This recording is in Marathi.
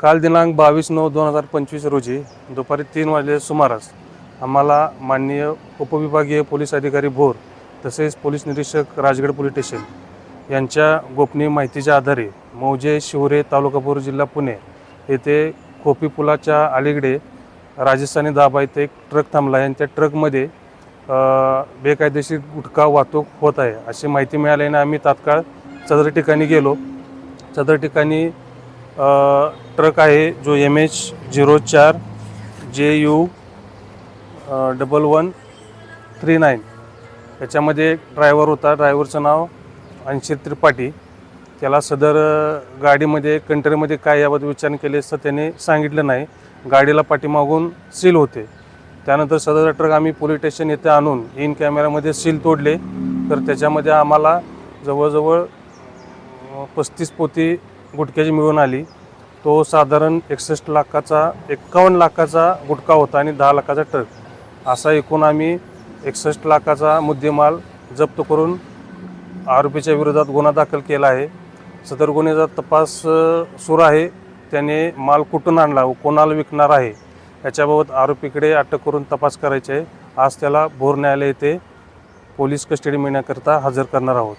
काल दिनांक 22/9/2025 रोजी दुपारी 3 वाजले सुमारास आम्हाला माननीय उपविभागीय पोलीस अधिकारी भोर तसेच पोलीस निरीक्षक राजगड पोलीस स्टेशन यांच्या गोपनीय माहितीच्या आधारे मौजे शिवरे तालुका बोर जिल्हा पुणे येथे खोपी पुलाच्या अलीकडे राजस्थानी दाबा येथे एक ट्रक थांबला आहे. त्या ट्रकमध्ये बेकायदेशीर गुटखा वाहतूक होत आहे अशी माहिती मिळाल्याने आम्ही तात्काळ सदर ठिकाणी गेलो. सदर ठिकाणी ट्रक आहे जो MH04 JU 1139 याच्यामध्ये एक ड्रायव्हर होता. ड्रायव्हरचं नाव अंशित त्रिपाठी. त्याला सदर गाडीमध्ये कंटेनरमध्ये काय याबद्दल विचारणा केली असता त्याने सांगितलं नाही. गाडीला पाठीमागून सील होते. त्यानंतर सदर ट्रक आम्ही पोलीस स्टेशन येथे आणून इन कॅमेऱ्यामध्ये सील तोडले तर त्याच्यामध्ये आम्हाला जवळजवळ 35 पोती गुटख्याची मिळून आली. तो साधारण 51 लाखाचा गुटखा होता आणि 10 लाखाचा ट्रक असा एकूण आम्ही 61 लाखाचा मुद्देमाल जप्त करून आरोपीच्या विरोधात गुन्हा दाखल केला आहे. सदर गुन्ह्याचा तपास सुरू आहे. त्याने माल कुठून आणला व कोणाला विकणार आहे याच्याबाबत आरोपीकडे अटक करून तपास करायचे आहे. आज त्याला भोर न्यायालय येथे पोलीस कस्टडी मिळण्याकरता हजर करणार आहोत.